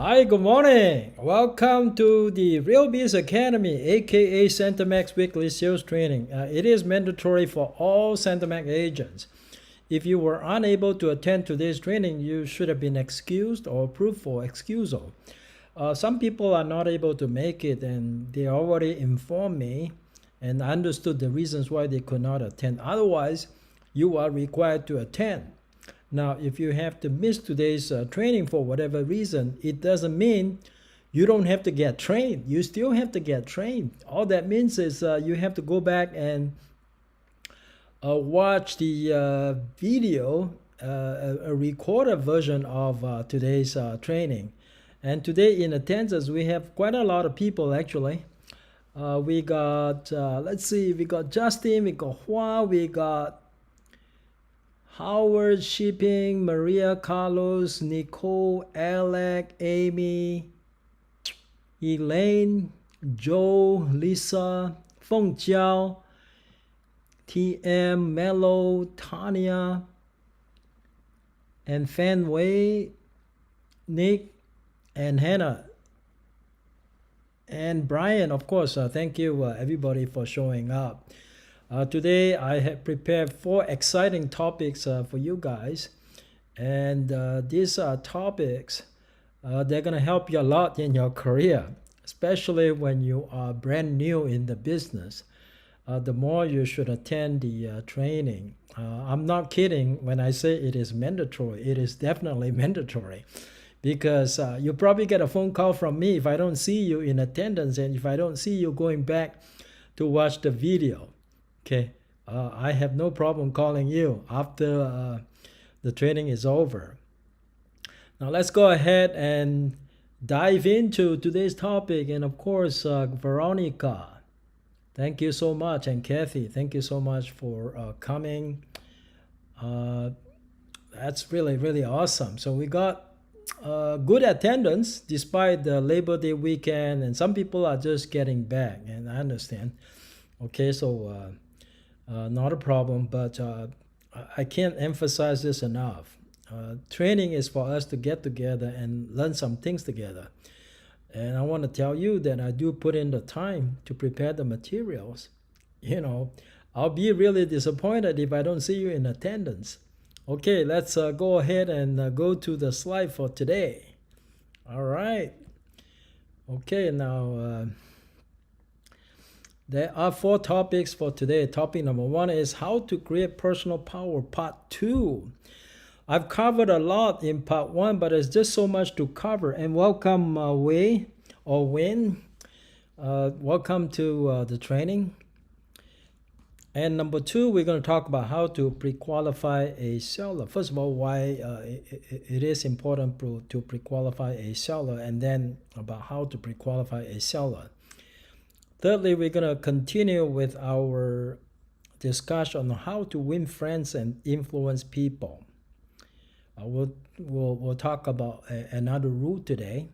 Hi, good morning. Welcome to the Real Biz Academy, aka Centermac's weekly sales training. It is mandatory for all Centermac agents. If you were unable to attend today's training, you should have been excused or approved for excusal. Some people are not able to make it, and they already informed me and understood the reasons why they could not attend. Otherwise, you are required to attend. Now, if you have to miss today's training for whatever reason, it doesn't mean you don't have to get trained. You still have to get trained. All that means is you have to go back and watch the video, a recorded version of today's training. And today in attendance, we have quite a lot of people actually. We got, let's see, we got Justin, we got Hua, we got Howard, Shipping, Maria, Carlos, Nicole, Alec, Amy, Elaine, Joe, Lisa, Feng Jiao, TM, Mello, Tanya, and Fan Wei, Nick, and Hannah. And Brian, of course, thank you everybody for showing up. Today I have prepared 4 exciting topics for you guys, and these topics they're going to help you a lot in your career, especially when you are brand new in the business. The more you should attend the training. I'm not kidding when I say it is mandatory. It is definitely mandatory, because you probably get a phone call from me if I don't see you in attendance, and if I don't see you going back to watch the video. Okay, I have no problem calling you after the training is over. Now let's go ahead and dive into today's topic. And of course, Veronica, thank you so much. And Kathy, thank you so much for coming. That's really, really awesome. So we got good attendance despite the Labor Day weekend. And some people are just getting back, and I understand. Okay, so not a problem, but I can't emphasize this enough. Training is for us to get together and learn some things together. And I want to tell you that I do put in the time to prepare the materials. I'll be really disappointed if I don't see you in attendance. Okay, let's go ahead and go to the slide for today. All right. Okay, now there are 4 topics for today. Topic number 1 is how to create personal power, part 2. I've covered a lot in part 1, but there's just so much to cover. And welcome Wei or Win. Welcome to the training. And number 2, we're going to talk about how to pre-qualify a seller. First of all, why it is important to pre-qualify a seller, and then about how to pre-qualify a seller. Thirdly, we're going to continue with our discussion on how to win friends and influence people. We'll talk about another rule today.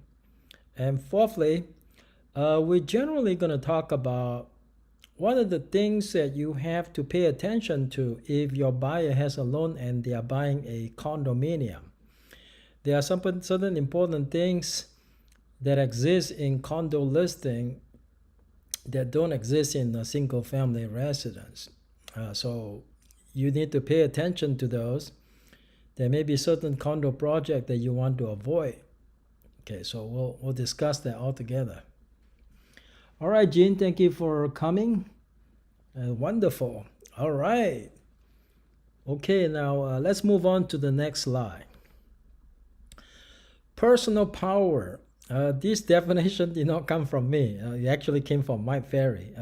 And fourthly, we're generally going to talk about what are the things that you have to pay attention to if your buyer has a loan and they are buying a condominium. There are some certain important things that exist in condo listing that don't exist in a single family residence. So you need to pay attention to those. There may be certain condo project that you want to avoid. Okay, so we'll discuss that all together. All right, Jean, thank you for coming. Wonderful. All right. Okay, now let's move on to the next slide. Personal power. This definition did not come from me. It actually came from Mike Ferry.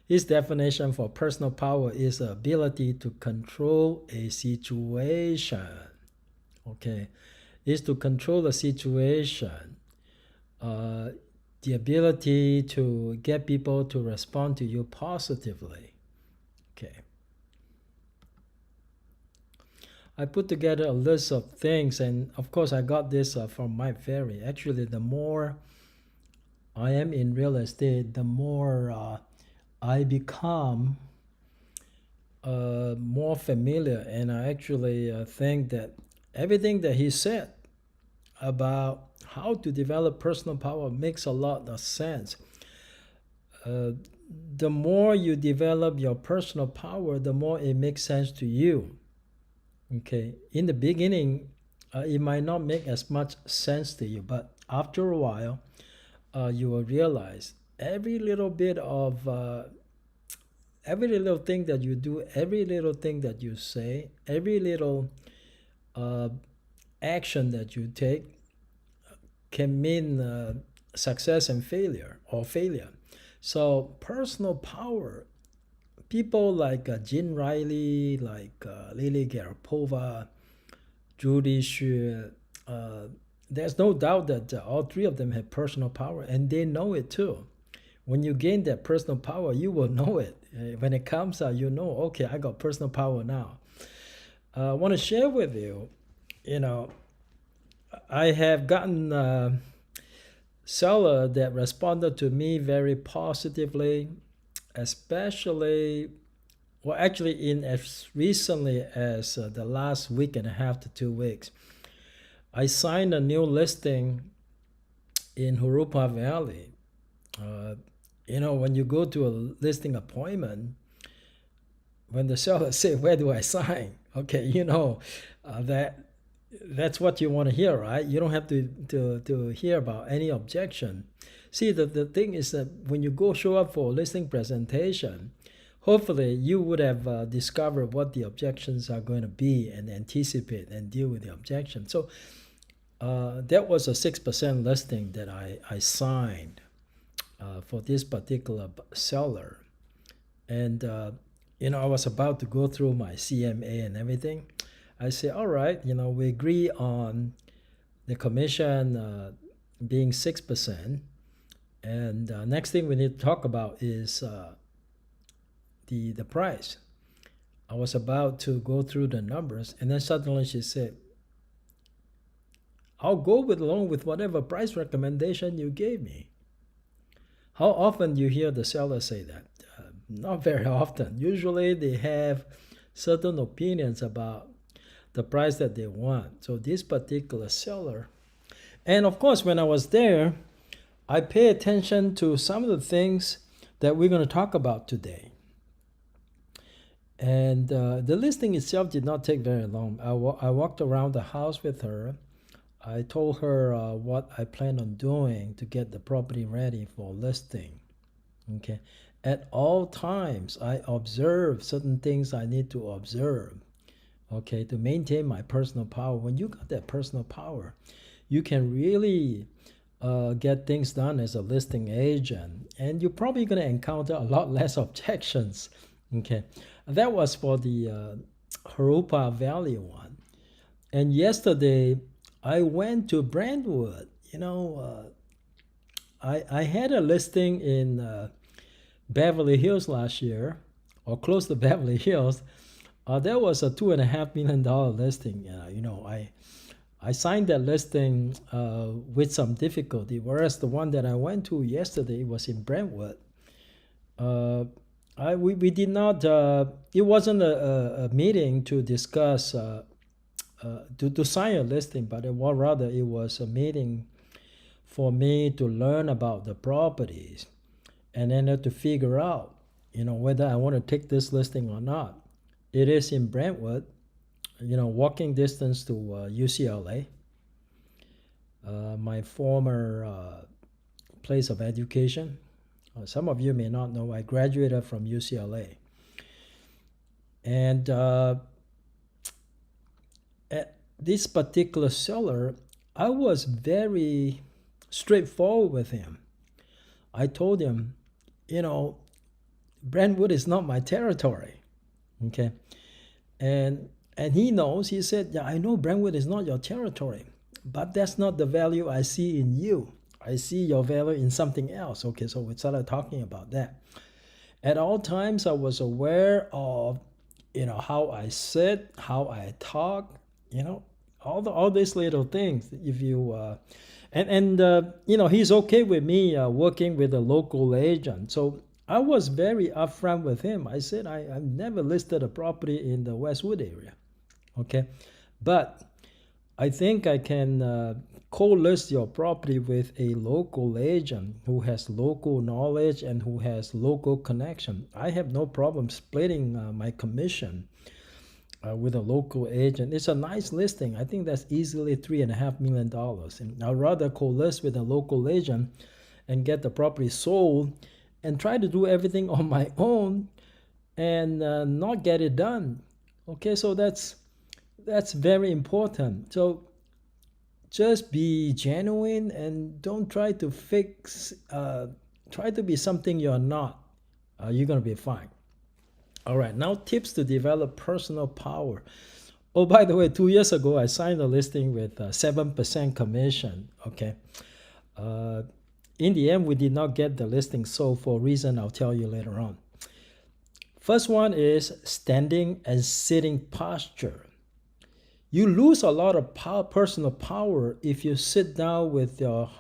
His definition for personal power is the ability to control a situation. Okay, is to control a situation. The ability to get people to respond to you positively. Okay. I put together a list of things, and of course I got this from Mike Ferry. Actually, the more I am in real estate, the more I become more familiar, and I actually think that everything that he said about how to develop personal power makes a lot of sense. The more you develop your personal power, the more it makes sense to you. Okay, in the beginning, it might not make as much sense to you, but after a while, you will realize every little bit of every little thing that you do, every little thing that you say, every little action that you take can mean success and failure, or failure. So personal power, people like Jin Riley, like Lily Garapova, Judy Xue, there's no doubt that all three of them have personal power, and they know it too. When you gain that personal power, you will know it. When it comes out, you know, okay, I got personal power now. I want to share with you, I have gotten seller that responded to me very positively, especially, well, actually in as recently as the last week and a half to 2 weeks. I signed a new listing in Jurupa Valley. When you go to a listing appointment, when the seller say, "Where do I sign?" Okay, that's what you want to hear, right? You don't have to hear about any objection. See, the thing is that when you go show up for a listing presentation, hopefully you would have discovered what the objections are going to be and anticipate and deal with the objection. So that was a 6% listing that I signed for this particular seller. And, I was about to go through my CMA and everything. I say, all right, we agree on the commission being 6%. And next thing we need to talk about is the price. I was about to go through the numbers, and then suddenly she said, I'll go along with whatever price recommendation you gave me. How often you hear the seller say that? Not very often. Usually they have certain opinions about the price that they want. So this particular seller, and of course when I was there, I pay attention to some of the things that we're going to talk about today. And the listing itself did not take very long. I walked around the house with her. I told her what I plan on doing to get the property ready for listing. Okay. At all times, I observe certain things I need to observe, okay, to maintain my personal power. When you got that personal power, you can really get things done as a listing agent, and you're probably going to encounter a lot less objections. Okay, that was for the Jurupa Valley one. And yesterday, I went to Brentwood. I had a listing in Beverly Hills last year, or close to Beverly Hills. That was a $2.5 million listing. I signed that listing with some difficulty, whereas the one that I went to yesterday was in Brentwood. We did not. It wasn't a meeting to discuss to sign a listing, but it was a meeting for me to learn about the properties, and then to figure out, whether I want to take this listing or not. It is in Brentwood, walking distance to UCLA, my former place of education. Some of you may not know, I graduated from UCLA. And at this particular seller, I was very straightforward with him. I told him, Brentwood is not my territory. Okay. And he knows. He said, yeah, I know Brentwood is not your territory, but that's not the value I see in you. I see your value in something else. Okay, so we started talking about that. At all times, I was aware of, how I sit, how I talk, all these little things. If you he's okay with me working with a local agent. So I was very upfront with him. I said I've never listed a property in the Westwood area. Okay, but I think I can co-list your property with a local agent who has local knowledge and who has local connection. I have no problem splitting my commission with a local agent. It's a nice listing. I think that's easily $3.5 million. And I'd rather co-list with a local agent and get the property sold and try to do everything on my own and not get it done. Okay, so that's very important. So just be genuine and don't try to try to be something you're not. You're gonna be fine. All right, now tips to develop personal power. Oh, by the way, 2 years ago, I signed a listing with 7% commission. Okay. In the end, we did not get the listing sold for a reason I'll tell you later on. First one is standing and sitting posture. You lose a lot of personal power if you sit down with your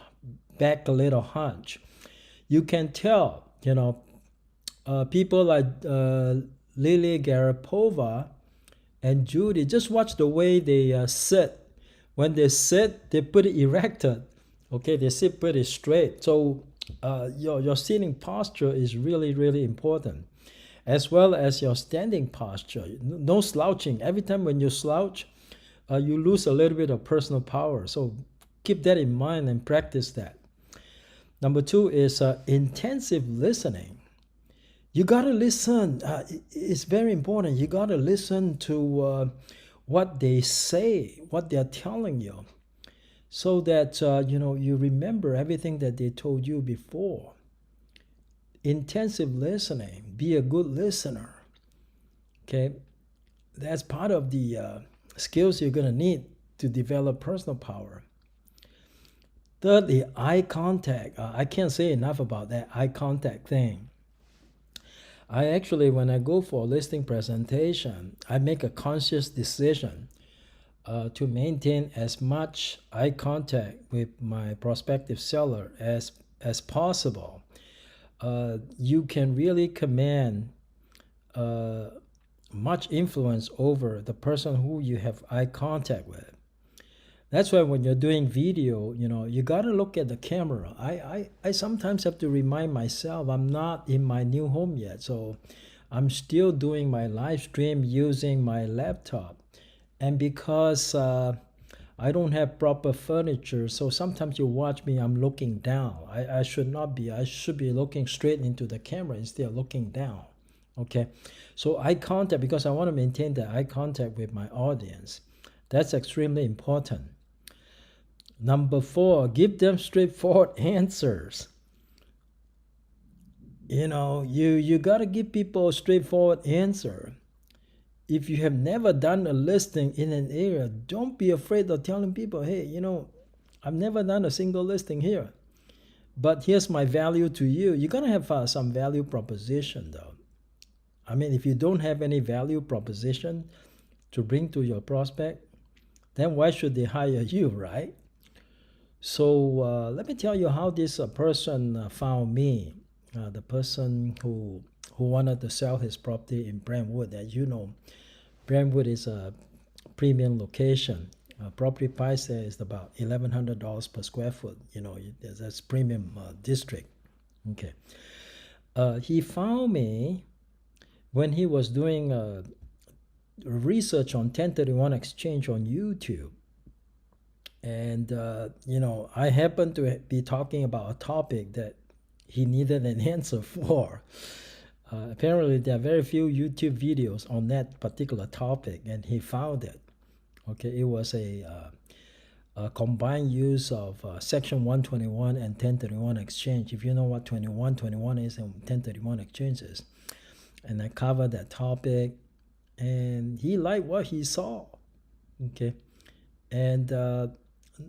back a little hunch. You can tell, people like Lily Garapova and Judy, just watch the way they sit. When they sit, they put it erected. Okay, they sit pretty straight. So your sitting posture is really, really important, as well as your standing posture. No slouching. Every time when you slouch, you lose a little bit of personal power. So keep that in mind and practice that. Number 2 is intensive listening. You got to listen. It's very important. You got to listen to what they say, what they're telling you, so that you remember everything that they told you before. Intensive listening. Be a good listener. Okay, that's part of the skills you're going to need to develop personal power. Thirdly, eye contact. I can't say enough about that eye contact thing. I actually, when I go for a listing presentation, I make a conscious decision to maintain as much eye contact with my prospective seller as possible. You can really command much influence over the person who you have eye contact with. That's why when you're doing video, you got to look at the camera. I sometimes have to remind myself I'm not in my new home yet, so I'm still doing my live stream using my laptop. And because I don't have proper furniture, so sometimes you watch me, I'm looking down. I should not be. I should be looking straight into the camera instead of looking down. Okay, so eye contact, because I want to maintain the eye contact with my audience. That's extremely important. Number 4, give them straightforward answers. You got to give people a straightforward answer. If you have never done a listing in an area, don't be afraid of telling people, hey, I've never done a single listing here, but here's my value to you. You're going to have some value proposition, though. I mean, if you don't have any value proposition to bring to your prospect, then why should they hire you, right? So let me tell you how this person found me. The person who wanted to sell his property in Brentwood. As you know, Brentwood is a premium location. Property price there is about $1,100 per square foot. That's premium district. Okay. He found me when he was doing research on 1031 exchange on YouTube. And, I happened to be talking about a topic that he needed an answer for. Apparently, there are very few YouTube videos on that particular topic, and he found it. Okay, it was a combined use of Section 121 and 1031 exchange. If you know what 2121 is and 1031 exchange is. And I covered that topic, and he liked what he saw. Okay, and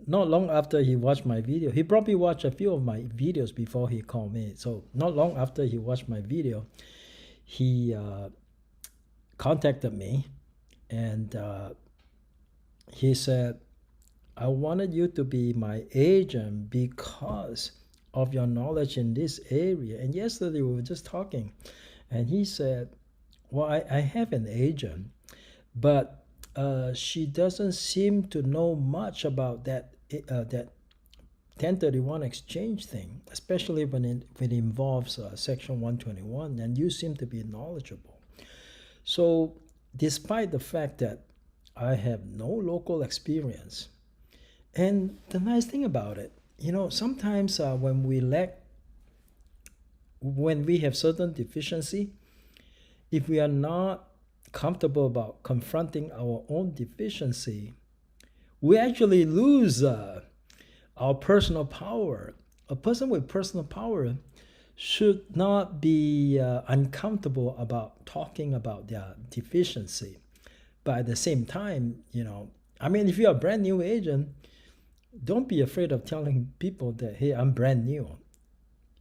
not long after he watched my video, he probably watched a few of my videos before he called me. So not long after he watched my video, he contacted me, and he said, I wanted you to be my agent because of your knowledge in this area. And yesterday we were just talking, and he said, well, I have an agent, but she doesn't seem to know much about that 1031 exchange thing, especially when it involves Section 121, and you seem to be knowledgeable. So, despite the fact that I have no local experience, and the nice thing about it, sometimes when we have certain deficiency, if we are not comfortable about confronting our own deficiency, we actually lose our personal power. A person with personal power should not be uncomfortable about talking about their deficiency. But at the same time, if you're a brand new agent, don't be afraid of telling people that, hey, I'm brand new.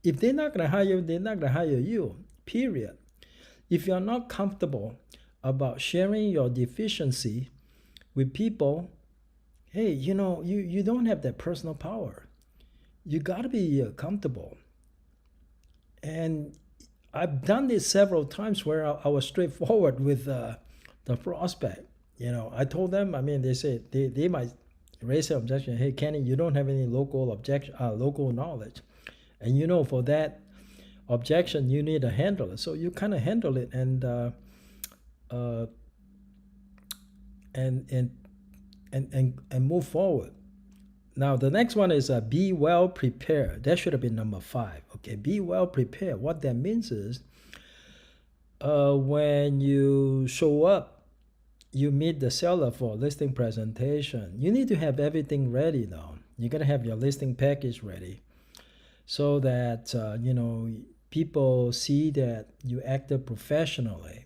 If they're not going to hire you, they're not going to hire you, period. If you're not comfortable about sharing your deficiency with people, hey, you don't have that personal power. You got to be comfortable. And I've done this several times where I was straightforward with the prospect. I told them, they say they might raise an objection. Hey, Kenny, you don't have any local knowledge. And for that objection, you need a handler. So you kind of handle it and move forward. Now the next one is be well prepared. That should have been number 5. Okay, be well prepared. What that means is when you show up, you meet the seller for a listing presentation. You need to have everything ready now. You're gonna have your listing package ready, so that people see that you acted professionally.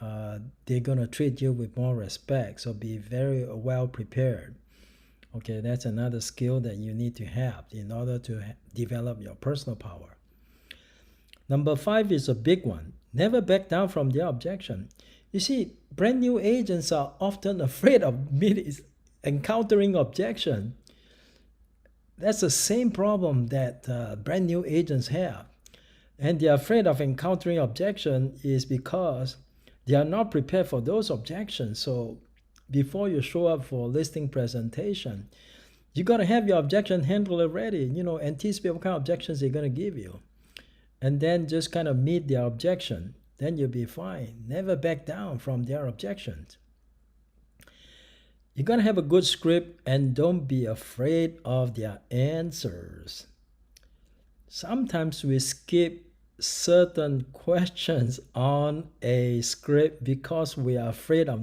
They're gonna treat you with more respect. So be very well prepared. Okay, that's another skill that you need to have in order to develop your personal power. Number 5 is a big one. Never back down from their objection. You see, brand new agents are often afraid of encountering objection. That's the same problem that brand new agents have. And they're afraid of encountering objection is because they are not prepared for those objections. So before you show up for listing presentation, you got to have your objection handler ready. Anticipate what kind of objections they're going to give you. And then just kind of meet their objection. Then you'll be fine. Never back down from their objections. You're going to have a good script, and don't be afraid of their answers. Sometimes we skip certain questions on a script because we are afraid of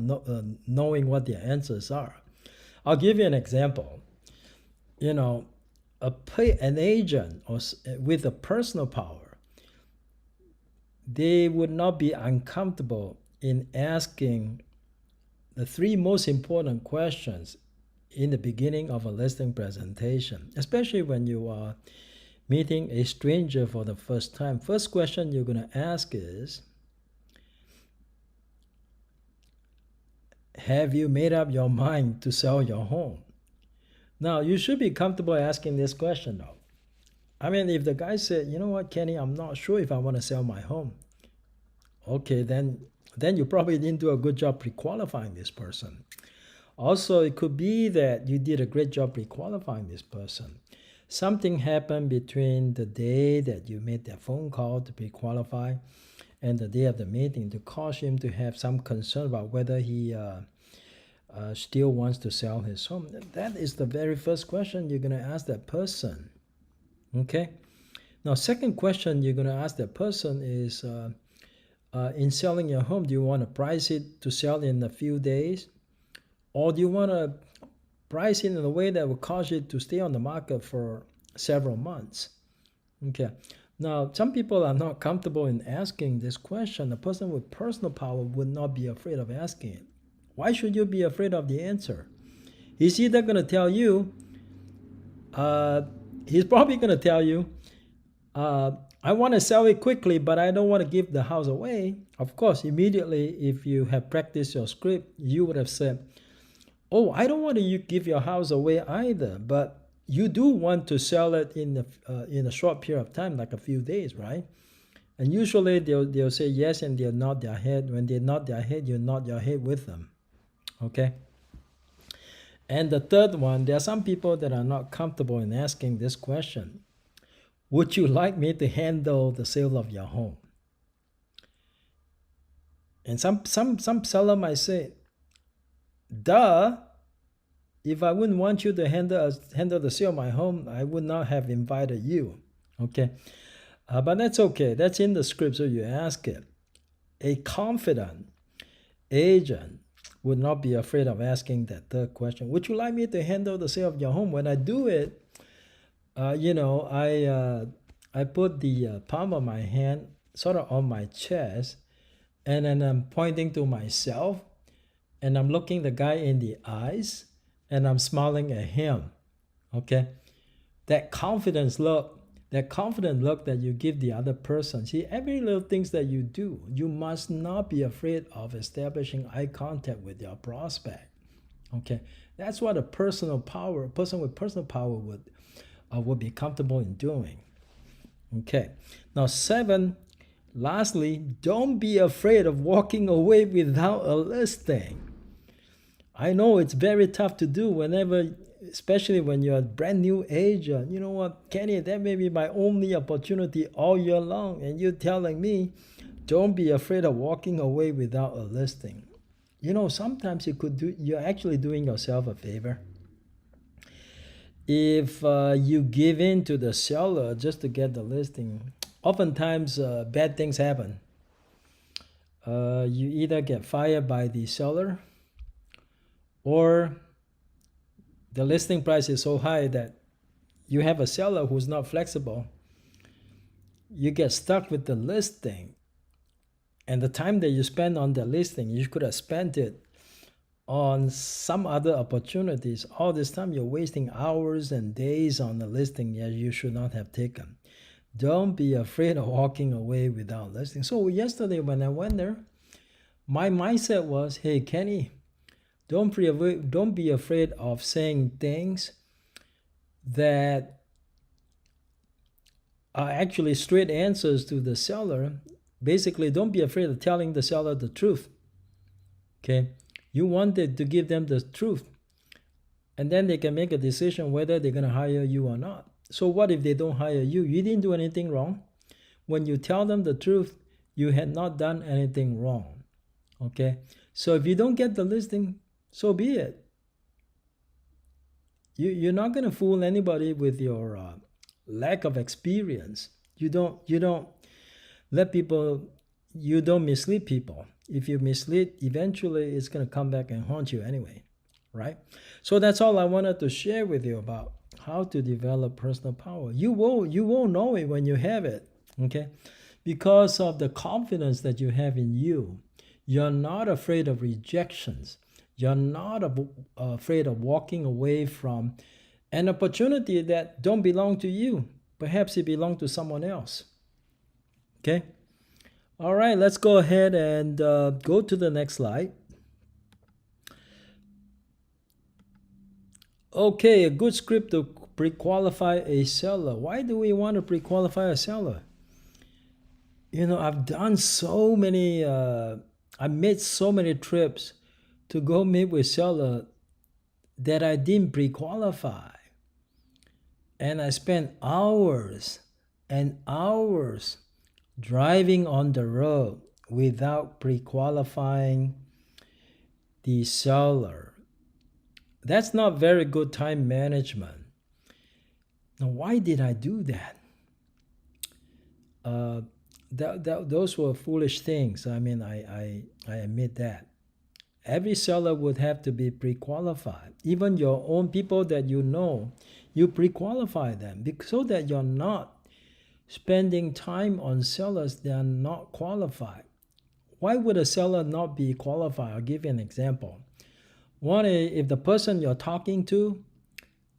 knowing what their answers are. I'll give you an example. An agent with a personal power, they would not be uncomfortable in asking the 3 most important questions in the beginning of a listing presentation, especially when you are meeting a stranger for the first time. First question you're going to ask is, have you made up your mind to sell your home? Now, you should be comfortable asking this question though. If the guy said, you know what, Kenny, I'm not sure if I want to sell my home. Okay, then you probably didn't do a good job pre-qualifying this person. Also, it could be that you did a great job pre-qualifying this person. Something happened between the day that you made that phone call to pre-qualify and the day of the meeting to cause him to have some concern about whether he still wants to sell his home. That is the very first question you're going to ask that person. Okay. Now, second question you're going to ask that person is, in selling your home, do you want to price it to sell in a few days? Or do you want to price it in a way that will cause it to stay on the market for several months? Okay. Now, some people are not comfortable in asking this question. A person with personal power would not be afraid of asking it. Why should you be afraid of the answer? He's either going to tell you, he's probably going to tell you, I want to sell it quickly, but I don't want to give the house away. Of course, immediately, if you have practiced your script, you would have said, oh, I don't want to give your house away either, but you do want to sell it in a short period of time, like a few days, right? And usually they'll say yes, and they'll nod their head. When they nod their head, you nod your head with them. Okay. And the third one, there are some people that are not comfortable in asking this question. Would you like me to handle the sale of your home? And some seller might say, duh, if I wouldn't want you to handle the sale of my home, I would not have invited you. Okay. But that's okay. That's in the script, so you ask it. A confident agent would not be afraid of asking that third question. Would you like me to handle the sale of your home? When I do it, I put the palm of my hand sort of on my chest, and then I'm pointing to myself, and I'm looking the guy in the eyes, and I'm smiling at him. Okay, that confident look that you give the other person. See, every little things that you do, you must not be afraid of establishing eye contact with your prospect. Okay, that's what a person with personal power would be comfortable in doing. Okay, now 7, lastly, don't be afraid of walking away without a listing. I know it's very tough to do especially when you're a brand new agent. You know what, Kenny, that may be my only opportunity all year long, and you're telling me don't be afraid of walking away without a listing. Sometimes you're actually doing yourself a favor. If you give in to the seller just to get the listing, oftentimes bad things happen. You either get fired by the seller, or the listing price is so high that you have a seller who's not flexible. You get stuck with the listing, and the time that you spend on the listing, you could have spent it on some other opportunities. All this time you're wasting hours and days on the listing that you should not have taken. Don't be afraid of walking away without listing. So yesterday when I went there, my mindset was, hey, Kenny, don't be afraid of saying things that are actually straight answers to the seller. Basically, don't be afraid of telling the seller the truth. Okay? You wanted to give them the truth, and then they can make a decision whether they're going to hire you or not. So what if they don't hire you? You didn't do anything wrong. When you tell them the truth, you had not done anything wrong. Okay? So if you don't get the listing, so be it. You're not going to fool anybody with your lack of experience. You don't mislead people. If you mislead, eventually it's going to come back and haunt you anyway, right? So that's all I wanted to share with you about how to develop personal power. You won't know it when you have it, okay? Because of the confidence that you have in you, you're not afraid of rejections. You're not afraid of walking away from an opportunity that don't belong to you. Perhaps it belongs to someone else. Okay? All right, let's go ahead and go to the next slide. Okay, a good script to pre-qualify a seller. Why do we want to pre-qualify a seller? I've done so many, I made so many trips to go meet with seller that I didn't pre-qualify. And I spent hours and hours driving on the road without pre-qualifying the seller. That's not very good time management. Now, why did I do that? Those were foolish things. I mean, I admit that. Every seller would have to be pre-qualified. Even your own people that you pre-qualify them so that you're not spending time on sellers that are not qualified. Why would a seller not be qualified? I'll give you an example. One is if the person you're talking to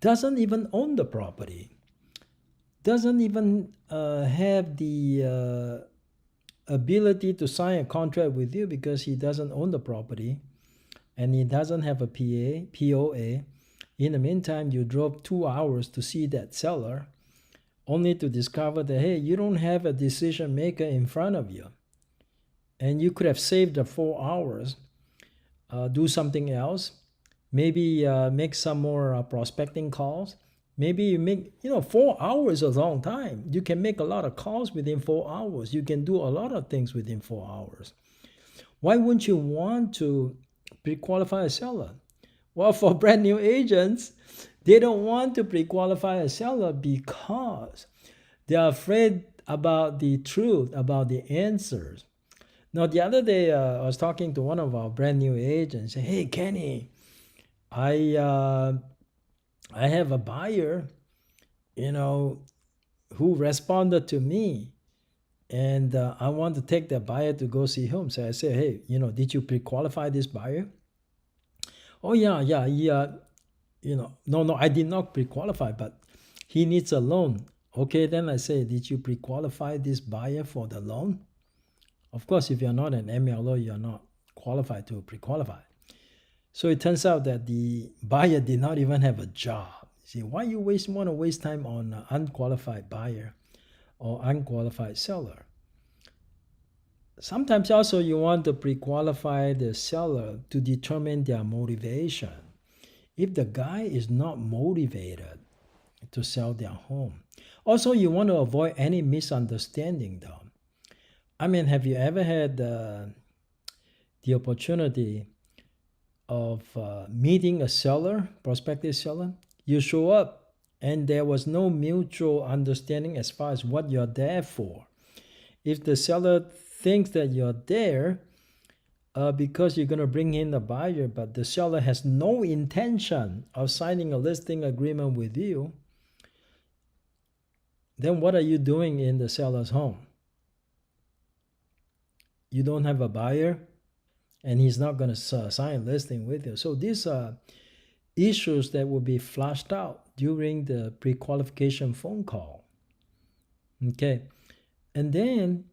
doesn't even own the property, doesn't even have the ability to sign a contract with you because he doesn't own the property, and he doesn't have a POA. In the meantime, you drove 2 hours to see that seller, only to discover that, hey, you don't have a decision maker in front of you. And you could have saved the 4 hours do something else. Maybe make some more prospecting calls. Maybe you make, 4 hours is a long time. You can make a lot of calls within 4 hours. You can do a lot of things within 4 hours. Why wouldn't you want to pre-qualify a seller? Well, for brand new agents, they don't want to pre-qualify a seller because they are afraid about the truth, about the answers. Now, the other day, I was talking to one of our brand new agents. Hey, Kenny, I have a buyer, who responded to me, and I want to take that buyer to go see home. So I said, hey, did you pre-qualify this buyer? Oh yeah, no, I did not pre-qualify, but he needs a loan. Okay, then I say, did you pre-qualify this buyer for the loan? Of course, if you're not an MLO, you're not qualified to pre-qualify. So it turns out that the buyer did not even have a job. See, why you want to waste time on an unqualified buyer or unqualified seller? Sometimes also you want to pre-qualify the seller to determine their motivation. If the guy is not motivated to sell their home. Also, you want to avoid any misunderstanding though. I mean, have you ever had the opportunity of meeting a seller, prospective seller? You show up and there was no mutual understanding as far as what you're there for. If the seller thinks that you're there because you're going to bring in the buyer, but the seller has no intention of signing a listing agreement with you, then what are you doing in the seller's home? You don't have a buyer, and he's not going to sign a listing with you. So these are issues that will be flushed out during the pre-qualification phone call. Okay, and then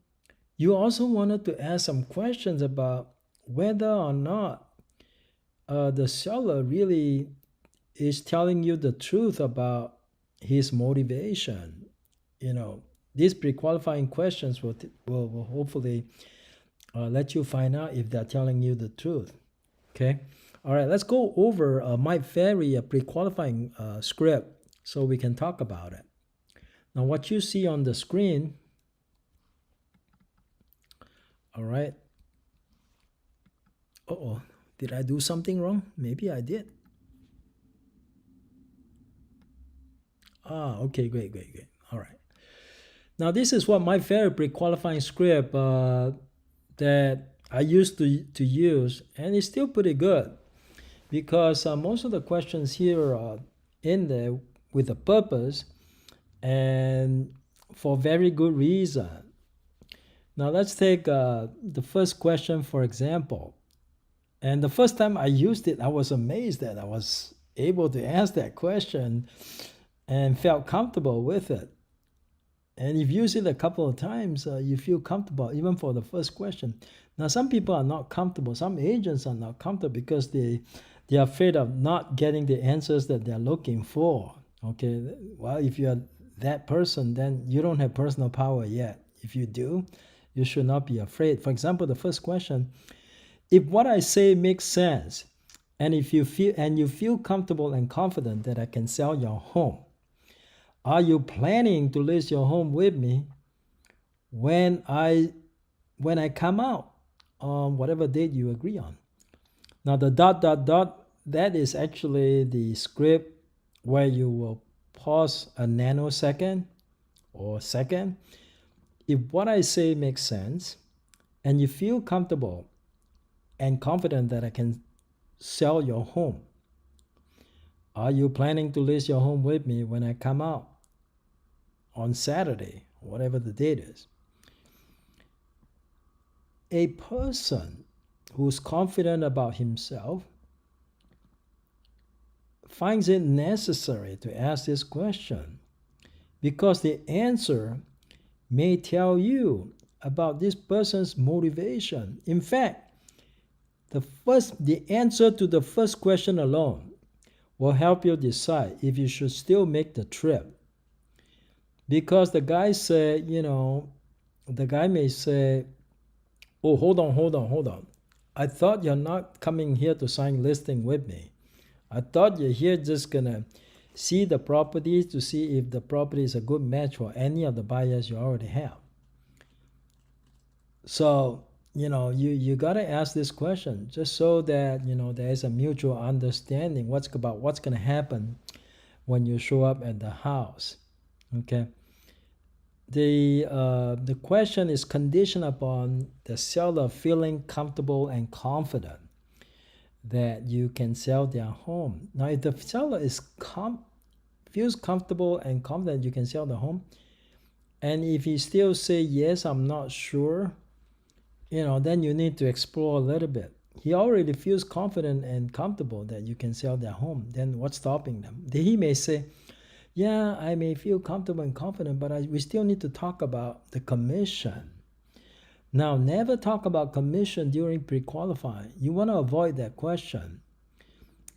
you also wanted to ask some questions about whether or not the seller really is telling you the truth about his motivation. These pre-qualifying questions will hopefully let you find out if they're telling you the truth. Okay. All right, let's go over my Ferry pre-qualifying script so we can talk about it. Now, what you see on the screen, all right. Uh-oh, did I do something wrong? Maybe I did. Okay, great. All right. Now, this is what my Ferry pre-qualifying script that I used to use, and it's still pretty good because most of the questions here are in there with a purpose and for very good reason. Now let's take the first question, for example. And the first time I used it, I was amazed that I was able to ask that question and felt comfortable with it. And if you use it a couple of times, you feel comfortable even for the first question. Now, some people are not comfortable. Some agents are not comfortable because they are afraid of not getting the answers that they're looking for. Okay, well, if you're that person, then you don't have personal power yet. If you do, you should not be afraid. For example, the first question, if what I say makes sense, and if you feel comfortable and confident that I can sell your home, are you planning to list your home with me when I come out on whatever date you agree on? Now the ... that is actually the script where you will pause a nanosecond or second. If what I say makes sense and you feel comfortable and confident that I can sell your home, are you planning to list your home with me when I come out on Saturday, whatever the date is? A person who's confident about himself finds it necessary to ask this question because the answer may tell you about this person's motivation. In fact, the answer to the first question alone will help you decide if you should still make the trip. Because the guy may say, oh, hold on. I thought you're not coming here to sign listing with me. I thought you're here just gonna see the property to see if the property is a good match for any of the buyers you already have. So, you gotta ask this question just so that, there is a mutual understanding about what's gonna happen when you show up at the house. Okay. The question is conditioned upon the seller feeling comfortable and confident that you can sell their home. Now, if the seller feels comfortable and confident you can sell the home, and if he still say yes, I'm not sure, then you need to explore a little bit. He already feels confident and comfortable that you can sell their home. Then what's stopping them? He may say, yeah, I may feel comfortable and confident, but we still need to talk about the commission. Now, never talk about commission during pre-qualifying. You want to avoid that question.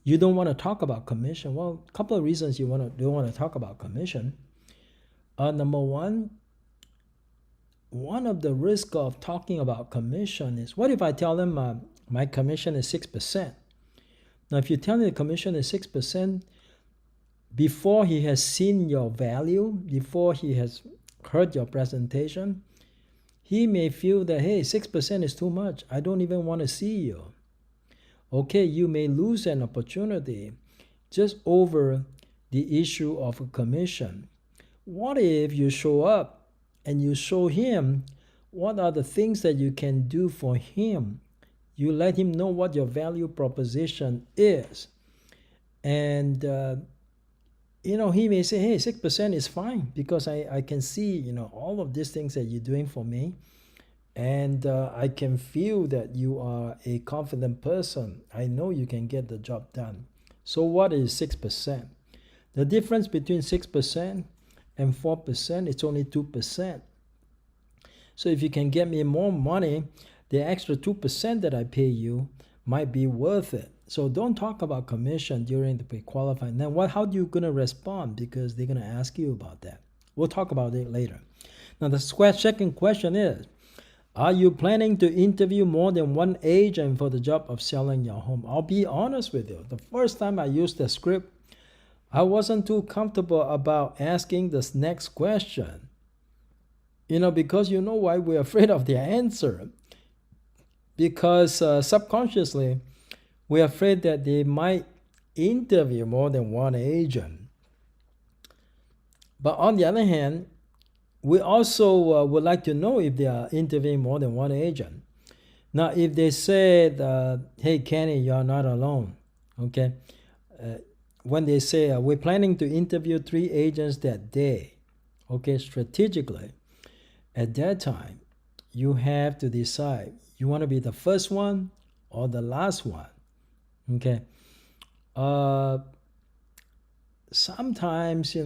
You don't want to talk about commission. Well, a couple of reasons you don't want to talk about commission. Number one of the risks of talking about commission is, what if I tell them my commission is 6%? Now, if you tell me the commission is 6%, before he has seen your value, before he has heard your presentation, he may feel that, hey, 6% is too much. I don't even want to see you. Okay, you may lose an opportunity just over the issue of a commission. What if you show up and you show him what are the things that you can do for him? You let him know what your value proposition is. And he may say, hey, 6% is fine because I can see, all of these things that you're doing for me. And I can feel that you are a confident person. I know you can get the job done. So what is 6%? The difference between 6% and 4%, it's only 2%. So if you can get me more money, the extra 2% that I pay you might be worth it. So don't talk about commission during the pre-qualifying. Then how do you going to respond? Because they're going to ask you about that. We'll talk about it later. Now the second question is, are you planning to interview more than one agent for the job of selling your home? I'll be honest with you. The first time I used the script, I wasn't too comfortable about asking this next question. Because you know why we're afraid of the answer. Because subconsciously, we're afraid that they might interview more than one agent. But on the other hand, we also would like to know if they are interviewing more than one agent. Now, if they said, hey, Kenny, you're not alone, okay? When they say, we're planning to interview 3 agents that day, okay, strategically, at that time, you have to decide, you want to be the first one or the last one, okay? Sometimes,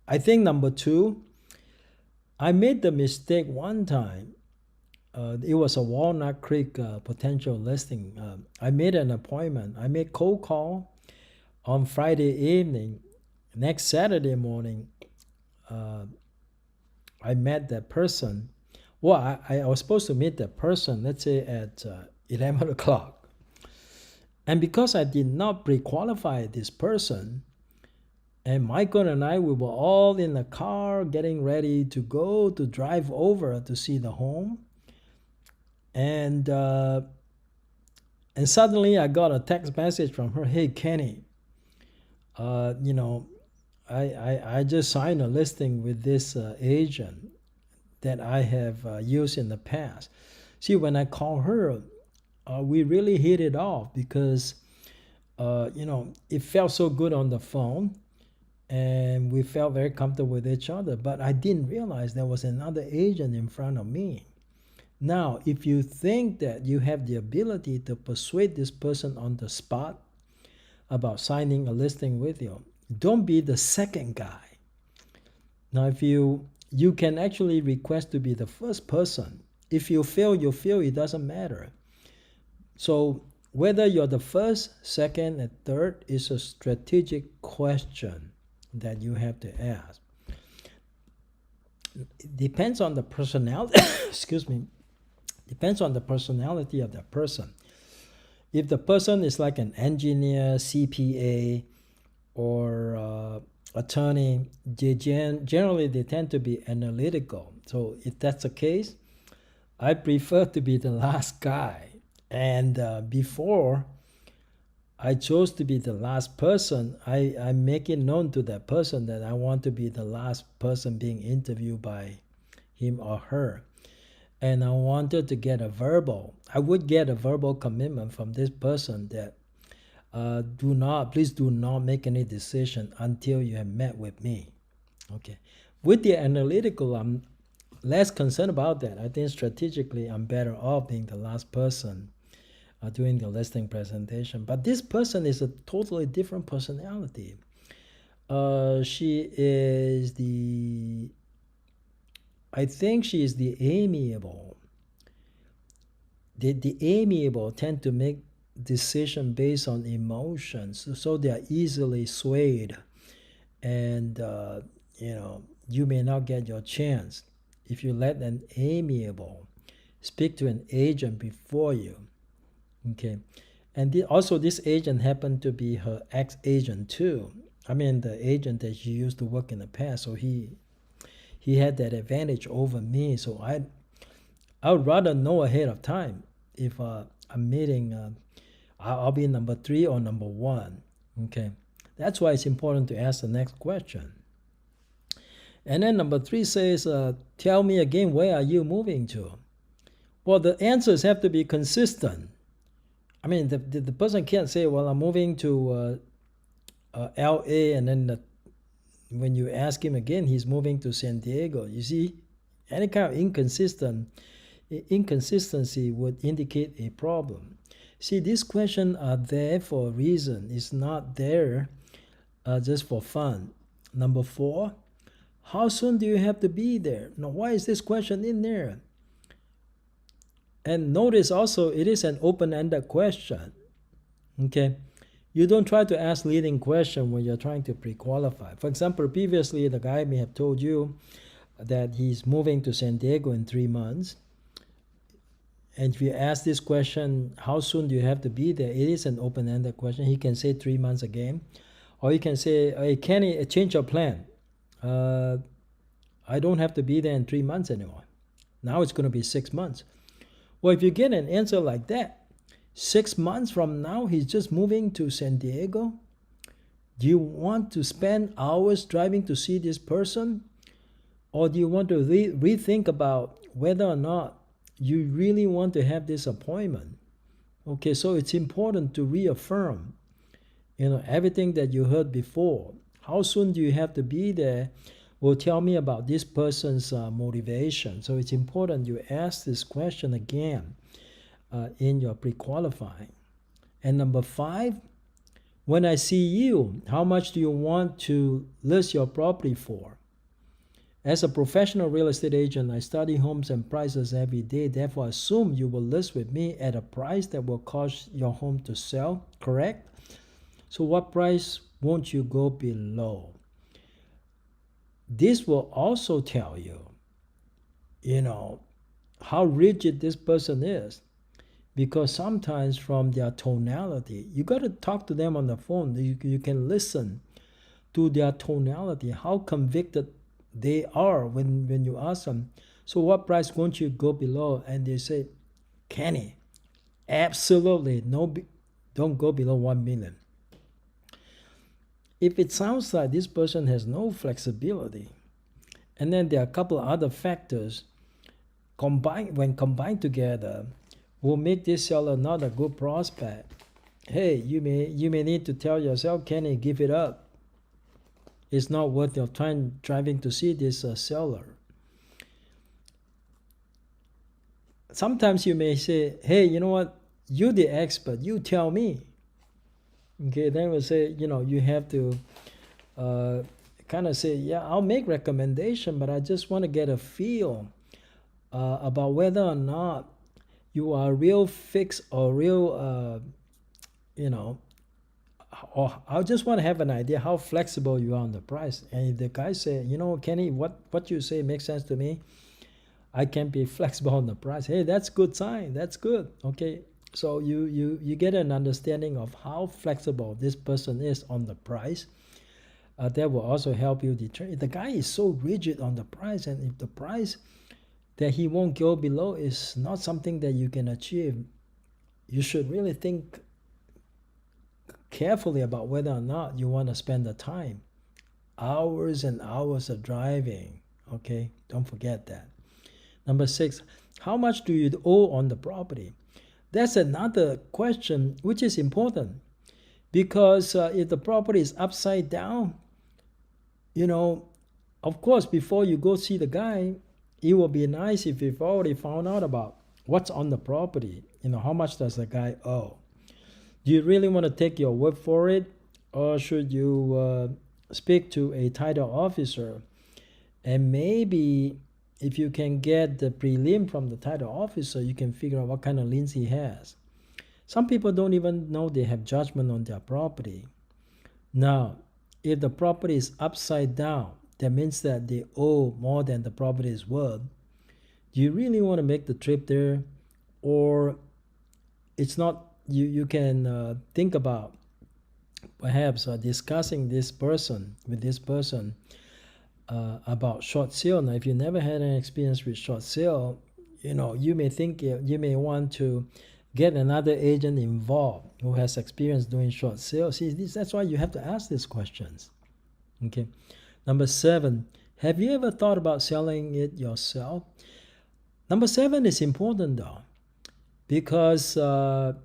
I think number 2, I made the mistake one time. It was a Walnut Creek potential listing. I made an appointment. I made cold call on Friday evening. Next Saturday morning, I met that person. Well, I was supposed to meet that person, let's say at 11 o'clock. And because I did not pre-qualify this person, and Michael and I, we were all in the car getting ready to go to drive over to see the home. And suddenly I got a text message from her, hey, Kenny, I just signed a listing with this agent that I have used in the past. See, when I call her, we really hit it off because, it felt so good on the phone. And we felt very comfortable with each other. But I didn't realize there was another agent in front of me. Now, if you think that you have the ability to persuade this person on the spot about signing a listing with you, don't be the second guy. Now, if you can actually request to be the first person. If you fail, you fail. It doesn't matter. So whether you're the first, second, and third is a strategic question that you have to ask. It depends on the personality. Excuse me. Depends on the personality of the person. If the person is like an engineer, CPA, or attorney, generally they tend to be analytical. So if that's the case, I prefer to be the last guy. And before I chose to be the last person, I make it known to that person that I want to be the last person being interviewed by him or her. And I wanted to get a verbal. I would get a verbal commitment from this person that please do not make any decision until you have met with me. Okay. With the analytical, I'm less concerned about that. I think strategically, I'm better off being the last person doing the listing presentation. But this person is a totally different personality. She is I think she is the amiable. The amiable tend to make decision based on emotions, so they are easily swayed, and you may not get your chance if you let an amiable speak to an agent before you. Okay, and also this agent happened to be her ex-agent too. I mean, the agent that she used to work in the past, so he had that advantage over me. So I would rather know ahead of time if I'm meeting. I'll be number 3 or number 1. Okay, that's why it's important to ask the next question. And then number 3 says, tell me again, where are you moving to? Well, the answers have to be consistent. I mean, the person can't say, well, I'm moving to LA, and then when you ask him again, he's moving to San Diego. You see, any kind of inconsistency would indicate a problem. See, these questions are there for a reason. It's not there just for fun. Number 4, how soon do you have to be there? Now, why is this question in there? And notice also, it is an open-ended question. Okay, you don't try to ask leading question when you're trying to pre-qualify. For example, previously the guy may have told you that he's moving to San Diego in 3 months. And if you ask this question, how soon do you have to be there? It is an open-ended question. He can say 3 months again. Or he can say, hey, Kenny, change your plan. I don't have to be there in 3 months anymore. Now it's going to be 6 months. Well, if you get an answer like that, 6 months from now, he's just moving to San Diego. Do you want to spend hours driving to see this person? Or do you want to rethink about whether or not you really want to have this appointment? Okay, so it's important to reaffirm, everything that you heard before. How soon do you have to be there will tell me about this person's motivation. So it's important you ask this question again in your pre-qualifying. And number 5, when I see you, how much do you want to list your property for? As a professional real estate agent, I study homes and prices every day. Therefore, I assume you will list with me at a price that will cause your home to sell, correct? So what price won't you go below? This will also tell you, how rigid this person is. Because sometimes from their tonality, you got to talk to them on the phone. You can listen to their tonality, how convicted they are when you ask them, so what price won't you go below? And they say, Kenny, absolutely, don't go below 1 million. If it sounds like this person has no flexibility, and then there are a couple of other factors when combined together will make this seller not a good prospect. Hey, you may need to tell yourself, Kenny, give it up. It's not worth your time driving to see this seller. Sometimes you may say, hey, you know what? You're the expert. You tell me. Okay, then we'll say, you have to kind of say, yeah, I'll make recommendation, but I just want to get a feel about whether or not you are real fixed or real, or I just want to have an idea how flexible you are on the price. And if the guy say, Kenny, what you say makes sense to me, I can be flexible on the price. Hey, that's good sign. That's good. Okay. So you get an understanding of how flexible this person is on the price. That will also help you determine. If the guy is so rigid on the price, and if the price that he won't go below is not something that you can achieve, you should really think carefully about whether or not you want to spend the time. Hours and hours of driving. Okay, don't forget that. Number 6, how much do you owe on the property? That's another question which is important, because if the property is upside down, of course, before you go see the guy, it will be nice if you've already found out about what's on the property. How much does the guy owe? Do you really want to take your word for it, or should you speak to a title officer? And maybe if you can get the prelim from the title officer, you can figure out what kind of liens he has. Some people don't even know they have judgment on their property. Now, if the property is upside down, that means that they owe more than the property is worth. Do you really want to make the trip there? Or it's not, you can think about perhaps discussing with this person about short sale. Now, if you never had an experience with short sale, you may think you may want to get another agent involved who has experience doing short sales. See, that's why you have to ask these questions. Okay. Number 7, have you ever thought about selling it yourself? Number 7 is important though, because if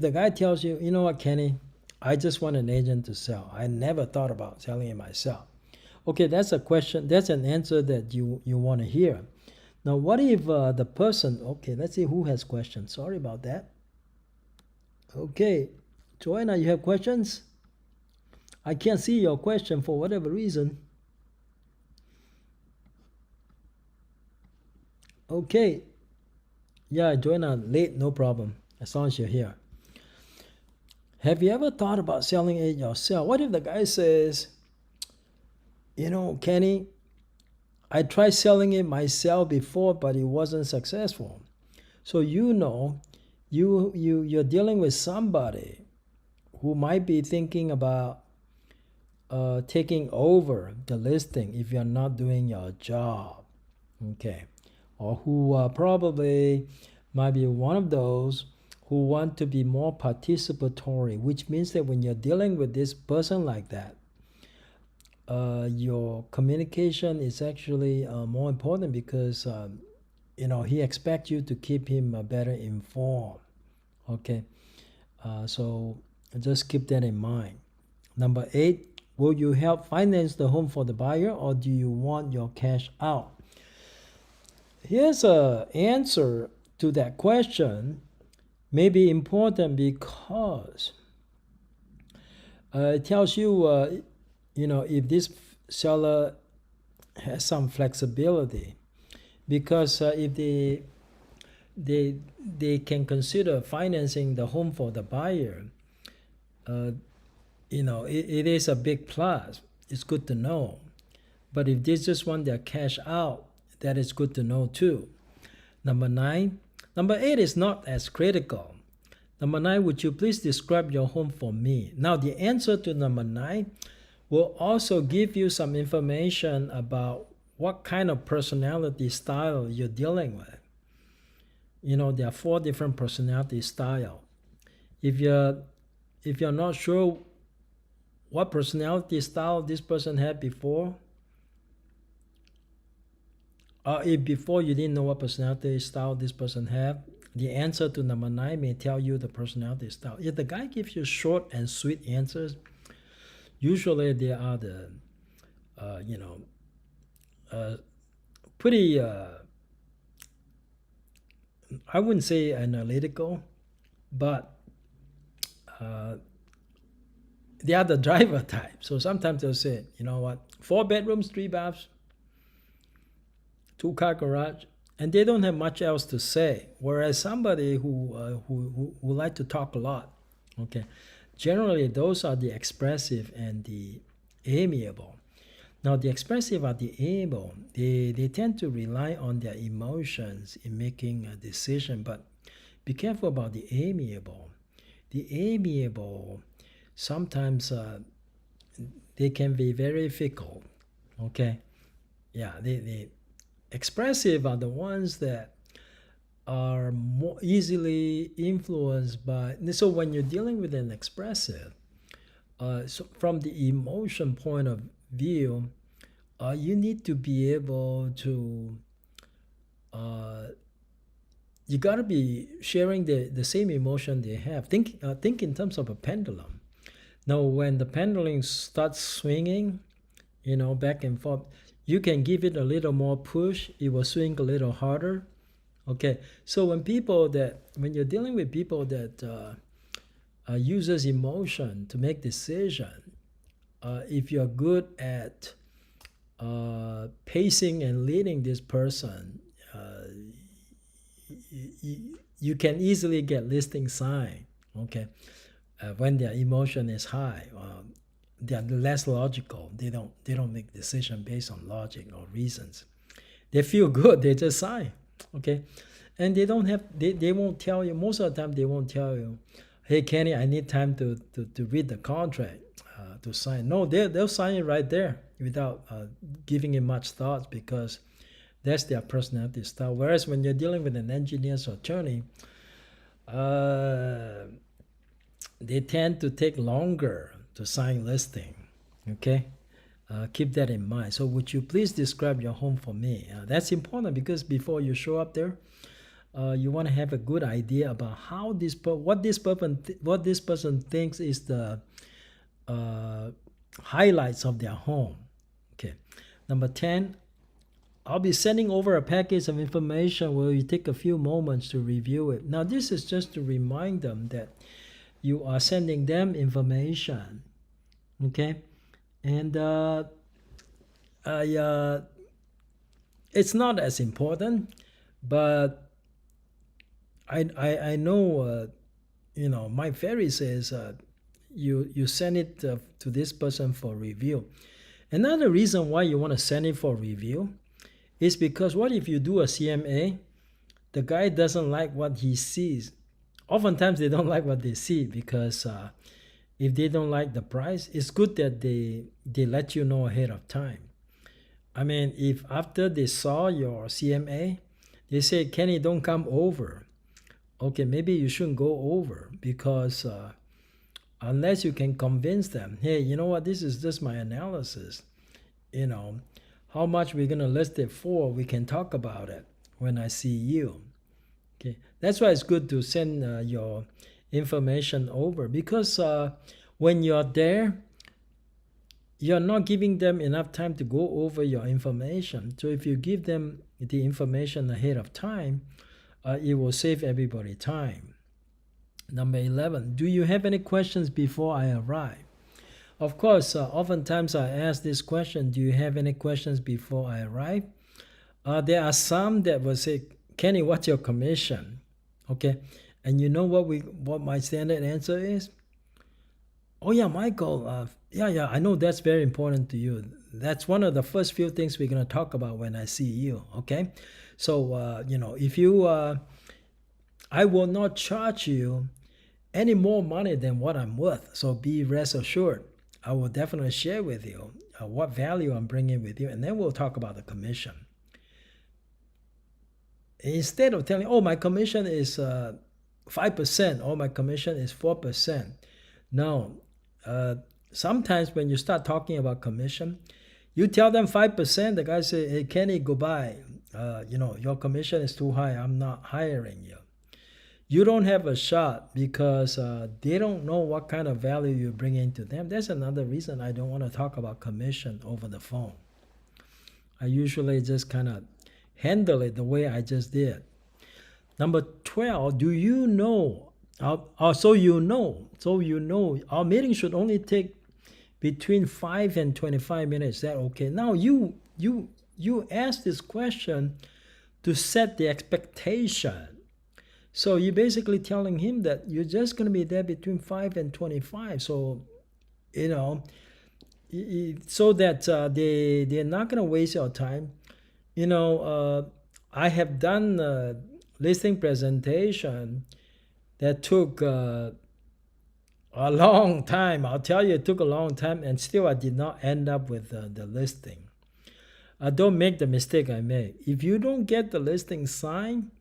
the guy tells you, you know what, Kenny, I just want an agent to sell. I never thought about selling it myself. Okay, that's a question. That's an answer that you want to hear. Now, what if the person, okay, let's see who has questions. Sorry about that. Okay, Joanna, you have questions? I can't see your question for whatever reason. Okay. Yeah, Joanna, late, no problem, as long as you're here. Have you ever thought about selling it yourself? What if the guy says, Kenny, I tried selling it myself before, but it wasn't successful. So you're dealing with somebody who might be thinking about taking over the listing if you're not doing your job, okay? Or who probably might be one of those who want to be more participatory, which means that when you're dealing with this person like that, your communication is actually more important, because he expects you to keep him better informed. Okay, so just keep that in mind. Number 8, will you help finance the home for the buyer, or do you want your cash out? Here's an answer to that question. May be important because it tells you if this seller has some flexibility, because if they can consider financing the home for the buyer, it is a big plus. It's good to know. But if they just want their cash out, that is good to know too. Number 8 is not as critical. Number 9, would you please describe your home for me? Now, the answer to number 9 will also give you some information about what kind of personality style you're dealing with. There are 4 different personality styles. If you're not sure what personality style this person had before, or if before you didn't know what personality style this person had, the answer to number 9 may tell you the personality style. If the guy gives you short and sweet answers, usually they are the, pretty, I wouldn't say analytical, but they are the driver type. So sometimes they'll say, 4 bedrooms, 3 baths, 2-car garage, and they don't have much else to say. Whereas somebody who like to talk a lot, okay, generally those are the expressive and the amiable. Now, the expressive are the able. They tend to rely on their emotions in making a decision, but be careful about the amiable. The amiable, sometimes they can be very fickle, okay? Yeah, the expressive are the ones that are more easily influenced by, so when you're dealing with an expressive, so from the emotion point of view, you need to be able to, you got to be sharing the same emotion they have. Think in terms of a pendulum. Now, when the pendulum starts swinging, back and forth, you can give it a little more push. It will swing a little harder. Okay, so when you're dealing with people that uses emotion to make decision, if you're good at pacing and leading this person, you can easily get listing sign. Okay, when their emotion is high, they're less logical. They don't make decision based on logic or reasons. They feel good. They just sign. Okay, and they won't tell you. Most of the time, they won't tell you, "Hey, Kenny, I need time to read the contract to sign." No, they'll sign it right there without giving it much thought, because that's their personality style. Whereas when you're dealing with an engineer's attorney, they tend to take longer to sign listing. Okay, keep that in mind. So would you please describe your home for me? That's important, because before you show up there, you want to have a good idea about how what this person thinks is the highlights of their home. Okay, number 10. I'll be sending over a package of information where you take a few moments to review it. Now, this is just to remind them that you are sending them information. Okay, and it's not as important, but I know, my Ferry says you send it to this person for review. Another reason why you want to send it for review is because what if you do a CMA, the guy doesn't like what he sees. Oftentimes they don't like what they see, because if they don't like the price, it's good that they let you know ahead of time. I mean, if after they saw your CMA, they say, "Kenny, don't come over." Okay, maybe you shouldn't go over, because unless you can convince them, "Hey, you know what, this is just my analysis. How much we're going to list it for, we can talk about it when I see you." Okay, that's why it's good to send your information over, because when you're there, you're not giving them enough time to go over your information. So if you give them the information ahead of time, it will save everybody time. Number 11, do you have any questions before I arrive? Of course, oftentimes I ask this question, do you have any questions before I arrive? There are some that will say, "Kenny, what's your commission?" Okay, and you know what my standard answer is? "Oh yeah, Michael, yeah, I know that's very important to you. That's one of the first few things we're going to talk about when I see you." Okay, so if you, I will not charge you any more money than what I'm worth. So be rest assured, I will definitely share with you what value I'm bringing with you, and then we'll talk about the commission. Instead of telling, "Oh, my commission is 5%, or my commission is 4%. No, sometimes when you start talking about commission, you tell them 5%, the guy say, "Hey, Kenny, goodbye. Your commission is too high. I'm not hiring you." You don't have a shot, because they don't know what kind of value you bring into them. That's another reason I don't want to talk about commission over the phone. I usually just kind of handle it the way I just did. Number 12, do you know? So you know, our meeting should only take between 5 and 25 minutes. Is that okay? Now you ask this question to set the expectation. So you're basically telling him that you're just going to be there between 5 and 25. So, so that they're not going to waste your time. I have done listing presentation that took a long time. I'll tell you, it took a long time, and still I did not end up with the listing. Don't make the mistake I made. If you don't get the listing signed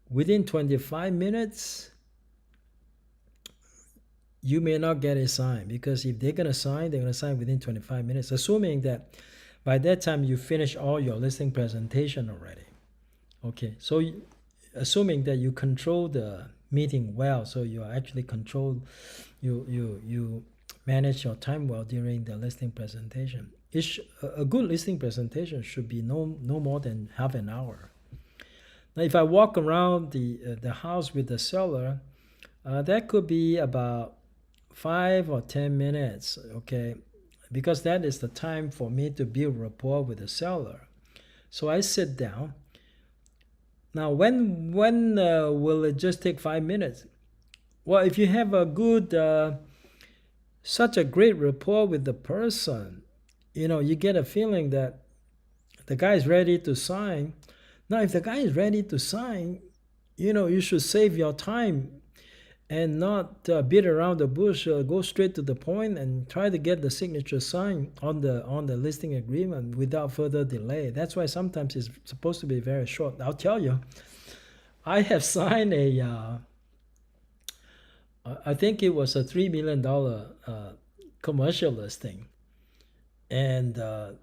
within 25 minutes, you may not get it signed, because if they're going to sign, they're going to sign within 25 minutes, assuming that by that time you finish all your listing presentation already. Okay, so assuming that you control the meeting well, so you actually control, you manage your time well during the listing presentation. A good listing presentation should be no more than half an hour. Now, if I walk around the house with the seller, that could be about 5 or 10 minutes, okay, because that is the time for me to build rapport with the seller. So I sit down. Now, when will it just take 5 minutes? Well, if you have a good, such a great rapport with the person, you get a feeling that the guy is ready to sign. Now, if the guy is ready to sign, you should save your time and not beat around the bush. Go straight to the point and try to get the signature signed on the listing agreement without further delay. That's why sometimes it's supposed to be very short. I'll tell you, I have signed I think it was a $3 million commercial listing, and that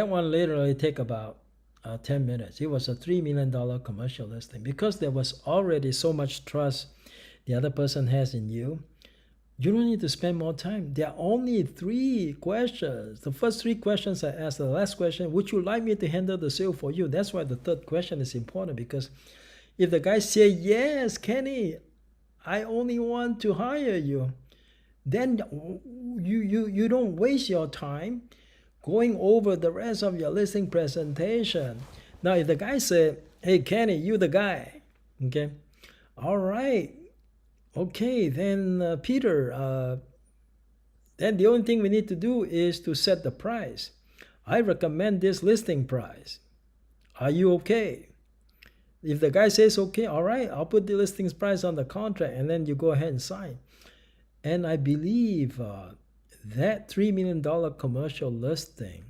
one literally take about 10 minutes. It was a $3 million commercial listing, because there was already so much trust the other person has in you. You don't need to spend more time. There are only 3 questions. The first 3 questions I asked. The last question, would you like me to handle the sale for you? That's why the third question is important, because if the guy say, yes, Kenny, I only want to hire you, then you don't waste your time going over the rest of your listing presentation. Now, if the guy said, hey, Kenny, you the guy, okay, all right, okay, then Peter, then the only thing we need to do is to set the price. I recommend this listing price. Are you okay? If the guy says, okay, all right, I'll put the listings price on the contract, and then you go ahead and sign. And I believe that $3 million commercial listing,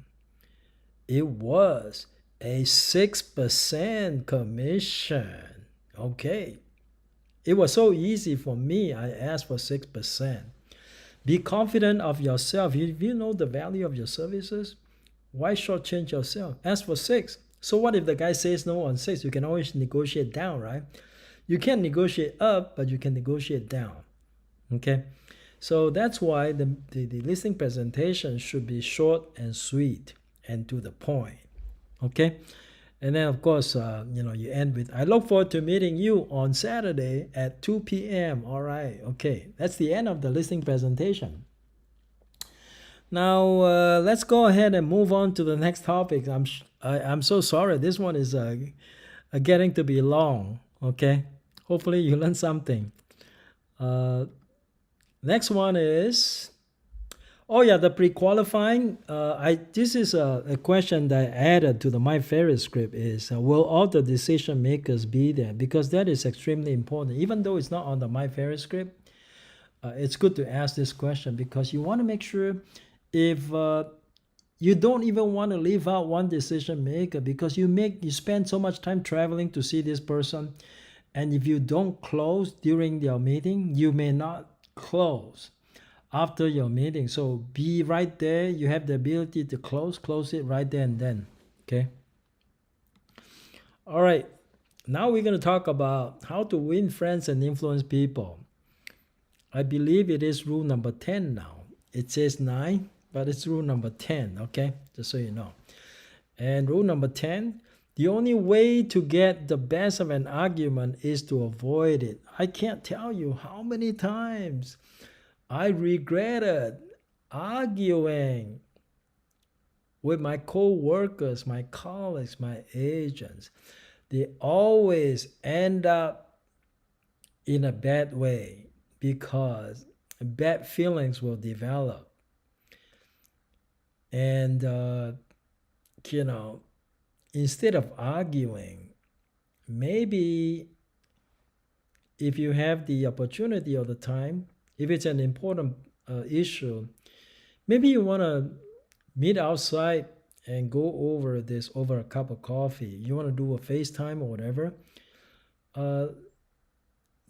it was a 6% commission. Okay. It was so easy for me. I asked for 6%. Be confident of yourself. If you know the value of your services, why shortchange yourself? Ask for 6. So what if the guy says no on 6? You can always negotiate down, right? You can't negotiate up, but you can negotiate down. Okay? So that's why the listing presentation should be short and sweet and to the point. Okay? And then, of course, you end with, I look forward to meeting you on Saturday at 2 p.m. All right. Okay. That's the end of the listing presentation. Now, let's go ahead and move on to the next topic. I'm so sorry. This one is getting to be long. Okay. Hopefully you learn something. Next one is, the pre-qualifying. This is a question that I added to the My Ferry script is, will all the decision makers be there? Because that is extremely important. Even though it's not on the My Ferry script, it's good to ask this question, because you want to make sure if you don't even want to leave out one decision maker, because you spend so much time traveling to see this person, and if you don't close during your meeting, you may not close after your meeting. So be right there. You have the ability to close it right there and then. Okay. All right. Now we're going to talk about how to win friends and influence people. I believe it is rule number 10 now. It says 9, but it's rule number 10. Okay. Just so you know. And rule number 10, the only way to get the best of an argument is to avoid it. I can't tell you how many times I regretted arguing with my co-workers, my colleagues, my agents. They always end up in a bad way, because bad feelings will develop. And, you know, instead of arguing, maybe if you have the opportunity or the time, if it's an important issue, maybe you want to meet outside and go over this over a cup of coffee. You want to do a FaceTime or whatever. Uh,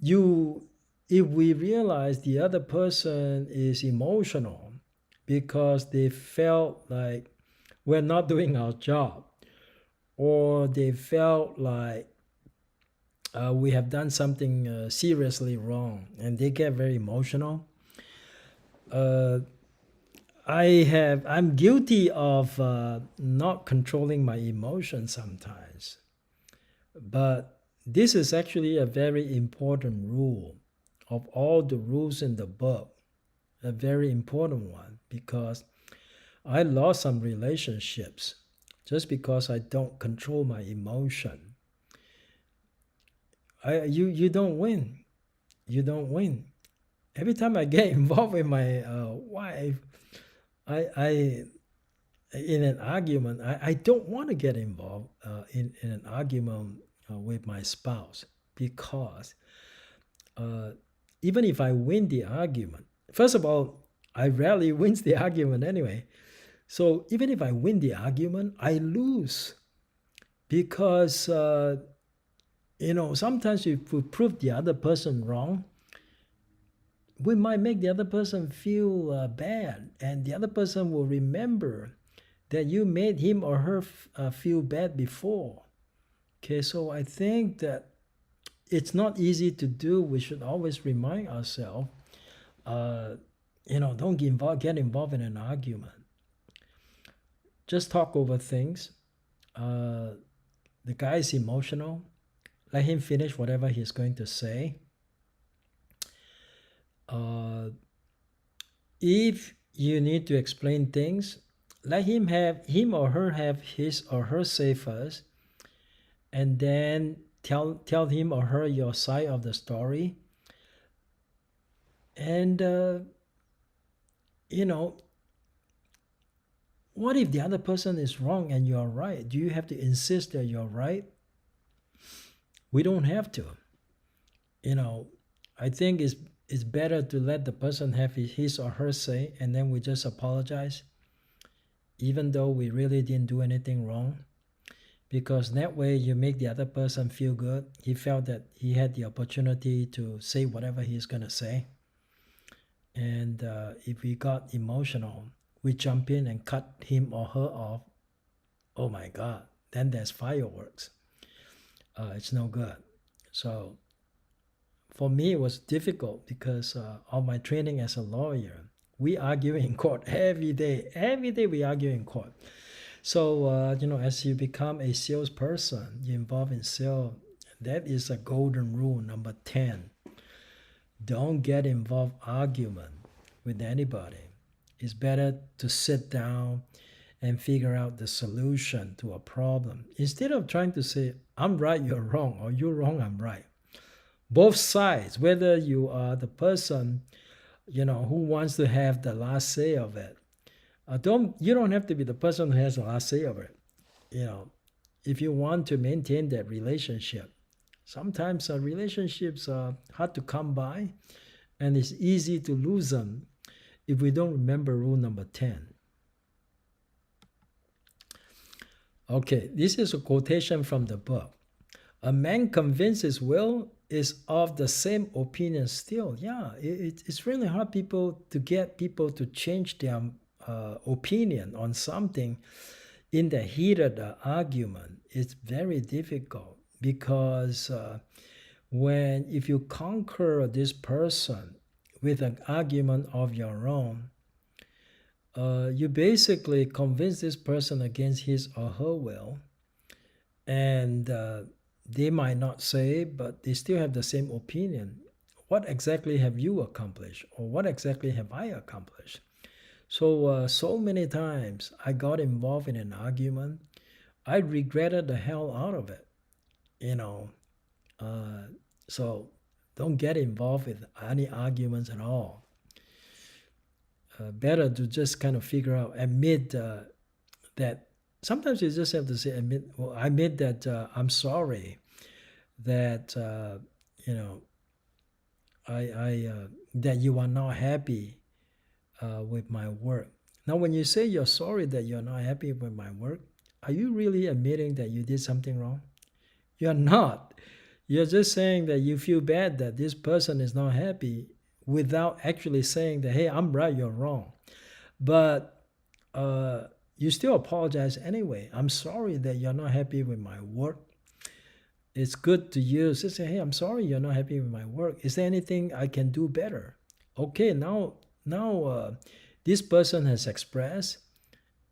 you, if we realize the other person is emotional because they felt like we're not doing our job, or they felt like we have done something seriously wrong, and they get very emotional. Uh, I'm guilty of not controlling my emotions sometimes, but this is actually a very important rule of all the rules in the book, a very important one, because I lost some relationships just because I don't control my emotion. You don't win. You don't win. Every time I get involved with my wife, I in an argument, I don't want to get involved in an argument with my spouse, because uh, even if I win the argument, first of all, I rarely wins the argument anyway. So even if I win the argument, I lose, because sometimes if we prove the other person wrong, we might make the other person feel bad, and the other person will remember that you made him or her feel bad before. Okay, so I think that it's not easy to do. We should always remind ourselves, uh, don't get involved in an argument. Just talk over things. The guy is emotional. Let him finish whatever he's going to say. If you need to explain things, let him or her have his or her say first, and then tell him or her your side of the story. And what if the other person is wrong and you're right? Do you have to insist that you're right? We don't have to. I think it's better to let the person have his or her say, and then we just apologize, even though we really didn't do anything wrong. Because that way you make the other person feel good. He felt that he had the opportunity to say whatever he's going to say. And if we got emotional, we jump in and cut him or her off. Oh my God, then there's fireworks. It's no good. So for me, it was difficult because of my training as a lawyer. We argue in court every day. Every day we argue in court. So, as you become a salesperson, you involve in sales, that is a golden rule, number 10. Don't get involved argument with anybody. It's better to sit down and figure out the solution to a problem, instead of trying to say, I'm right, you're wrong, or you're wrong, I'm right. Both sides, whether you are the person, who wants to have the last say of it. You don't have to be the person who has the last say of it. If you want to maintain that relationship, sometimes relationships are hard to come by, and it's easy to lose them if we don't remember rule number 10. Okay, this is a quotation from the book. A man convinced his will is of the same opinion still. Yeah, it's really hard to get people to change their opinion on something in the heat of the argument. It's very difficult, because if you conquer this person with an argument of your own, you basically convince this person against his or her will, and they might not say, but they still have the same opinion. What exactly have you accomplished, or what exactly have I accomplished? So many times I got involved in an argument. I regretted the hell out of it. So don't get involved with any arguments at all. better to just kind of figure out, admit that sometimes you just have to say, admit that I'm sorry that that you are not happy with my work. Now, when you say you're sorry that you're not happy with my work, are you really admitting that you did something wrong? You're not. You're just saying that you feel bad that this person is not happy without actually saying that, hey, I'm right, you're wrong. But you still apologize anyway. I'm sorry that you're not happy with my work. It's good to use. Just say, hey, I'm sorry you're not happy with my work. Is there anything I can do better? Okay, now this person has expressed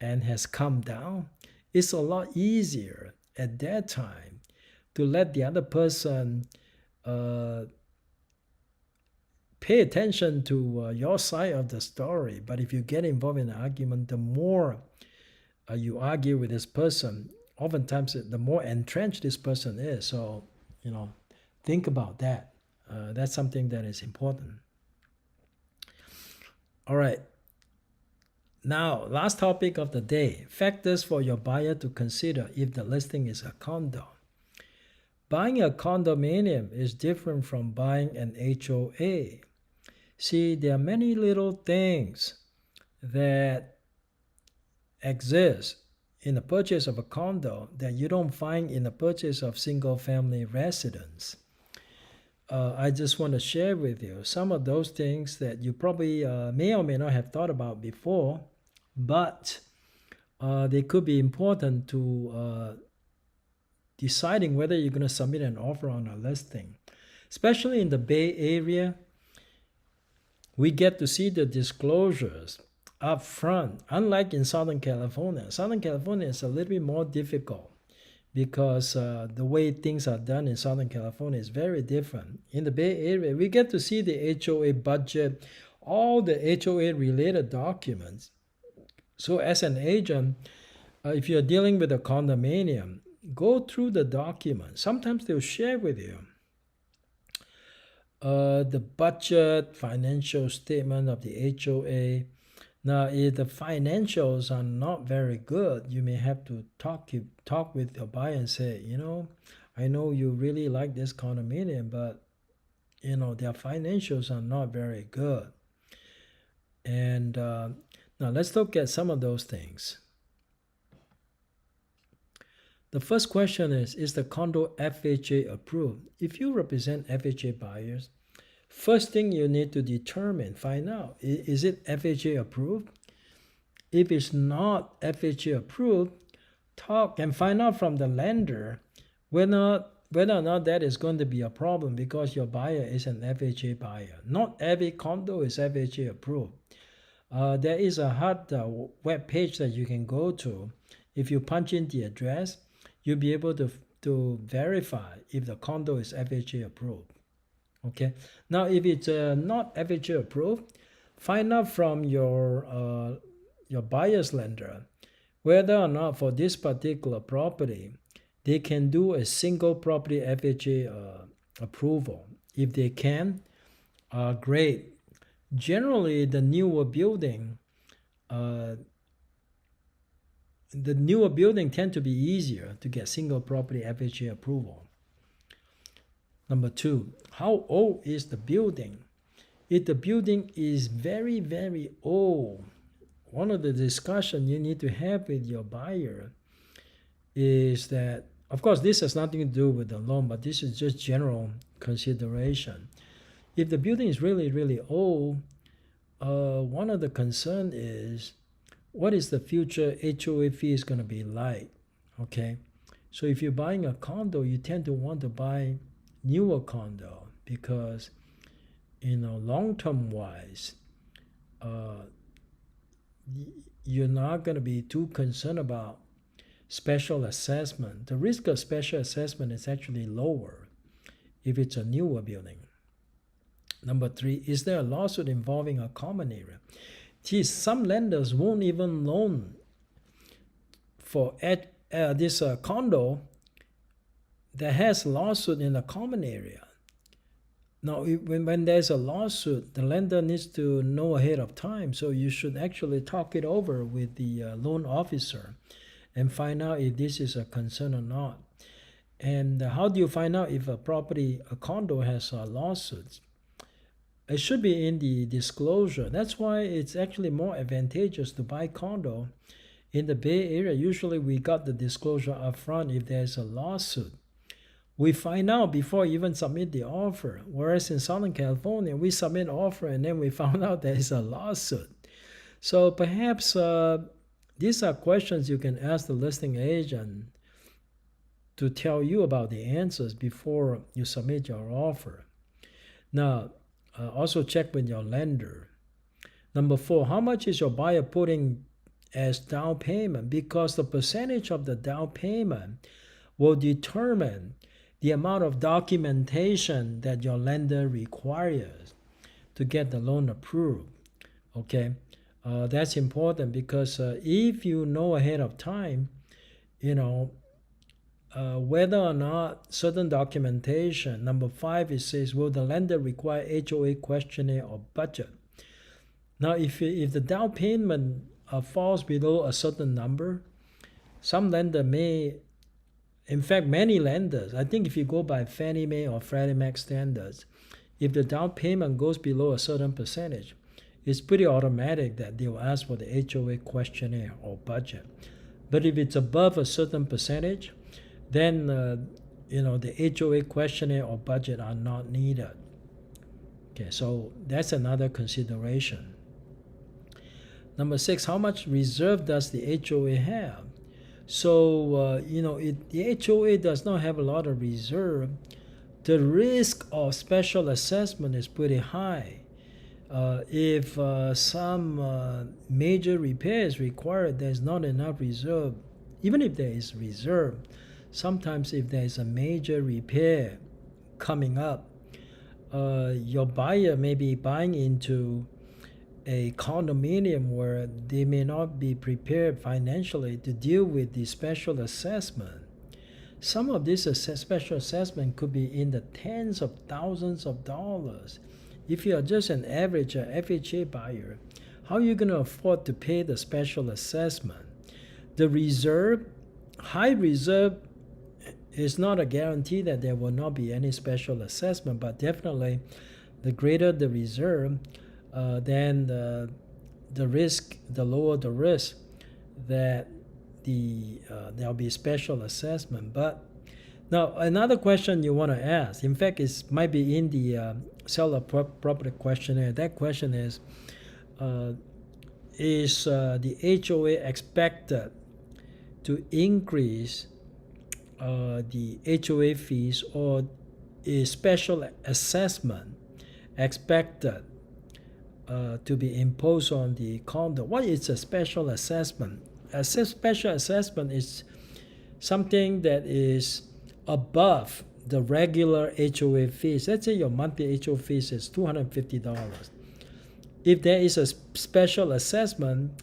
and has come down. It's a lot easier at that time to let the other person pay attention to your side of the story. But if you get involved in an argument, the more you argue with this person, oftentimes the more entrenched this person is. So, think about that. That's something that is important. All right. Now, last topic of the day, factors for your buyer to consider if the listing is a condo. Buying a condominium is different from buying an HOA. See, there are many little things that exist in the purchase of a condo that you don't find in the purchase of single-family residence. I just want to share with you some of those things that you probably may or may not have thought about before, but they could be important to deciding whether you're going to submit an offer on a listing. Especially in the Bay Area, we get to see the disclosures up front, unlike in Southern California. Southern California is a little bit more difficult because the way things are done in Southern California is very different. In the Bay Area, we get to see the HOA budget, all the HOA related documents. So as an agent, if you're dealing with a condominium, go through the documents. Sometimes they'll share with you the budget, financial statement of the HOA. Now, if the financials are not very good, you may have to talk with your buyer and say, I know you really like this condominium, but their financials are not very good. And now let's look at some of those things. The first question is the condo FHA approved? If you represent FHA buyers, first thing you need to determine, find out, is it FHA approved? If it's not FHA approved, talk and find out from the lender whether or not that is going to be a problem because your buyer is an FHA buyer. Not every condo is FHA approved. There is a hot web page that you can go to. If you punch in the address, you'll be able to verify if the condo is FHA approved. Okay. Now, if it's not FHA approved, find out from your buyer's lender whether or not for this particular property they can do a single property FHA approval. If they can, great. Generally, the newer building tend to be easier to get single property FHA approval. Number 2, how old is the building? If the building is very, very old, one of the discussions you need to have with your buyer is that, of course, this has nothing to do with the loan, but this is just general consideration. If the building is really, really old, one of the concerns is, what is the future HOA fee is going to be like? Okay, so if you're buying a condo, you tend to want to buy newer condo because, long-term wise, you're not going to be too concerned about special assessment. The risk of special assessment is actually lower if it's a newer building. Number 3, is there a lawsuit involving a common area? Gee, some lenders won't even loan for this condo that has lawsuit in a common area. Now, when there's a lawsuit, the lender needs to know ahead of time. So you should actually talk it over with the loan officer and find out if this is a concern or not. And how do you find out if a condo has lawsuits? It should be in the disclosure. That's why it's actually more advantageous to buy condo in the Bay Area. Usually we got the disclosure up front if there's a lawsuit. We find out before you even submit the offer. Whereas in Southern California, we submit offer and then we found out there is a lawsuit. So perhaps these are questions you can ask the listing agent to tell you about the answers before you submit your offer. Now, also check with your lender. Number 4, how much is your buyer putting as down payment? Because the percentage of the down payment will determine the amount of documentation that your lender requires to get the loan approved. Okay, that's important because if you know ahead of time, whether or not certain documentation. Number 5, it says, will the lender require HOA questionnaire or budget? Now, if the down payment falls below a certain number, some lender may, in fact, many lenders, I think if you go by Fannie Mae or Freddie Mac standards, if the down payment goes below a certain percentage, it's pretty automatic that they will ask for the HOA questionnaire or budget. But if it's above a certain percentage, then the HOA questionnaire or budget are not needed. Okay, so that's another consideration. Number 6, how much reserve does the HOA have? So, the HOA does not have a lot of reserve. The risk of special assessment is pretty high. If some major repair is required, there's not enough reserve. Even if there is reserve, sometimes if there is a major repair coming up, your buyer may be buying into a condominium where they may not be prepared financially to deal with the special assessment. Some of this special assessment could be in the tens of thousands of dollars. If you are just an average FHA buyer, how are you going to afford to pay the special assessment? The reserve, high reserve, is not a guarantee that there will not be any special assessment, but definitely the greater the reserve, then the risk, the lower the risk that there'll be special assessment. But now another question you want to ask, in fact, it might be in the seller property questionnaire. That question is the HOA expected to increase the HOA fees, or is special assessment expected to be imposed on the condo? What is a special assessment? A special assessment is something that is above the regular HOA fees. Let's say your monthly HOA fees is $250. If there is a special assessment,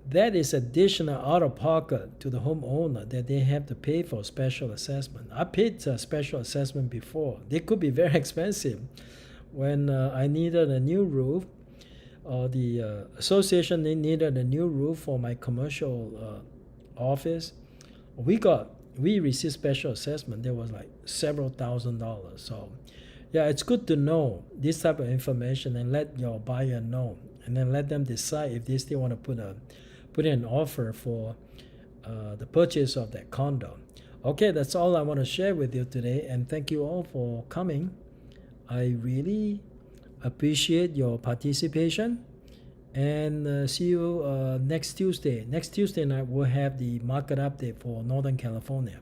that is additional out-of-pocket to the homeowner that they have to pay for special assessment. I paid a special assessment before. They could be very expensive. When I needed a new roof, the association needed a new roof for my commercial office, we received special assessment. There was like several $1,000s. So yeah, it's good to know this type of information and let your buyer know, and then let them decide if they still want to put in an offer for the purchase of that condo. Okay, that's all I want to share with you today, and thank you all for coming. I really appreciate your participation, and see you next Tuesday. Next Tuesday night we'll have the market update for Northern California.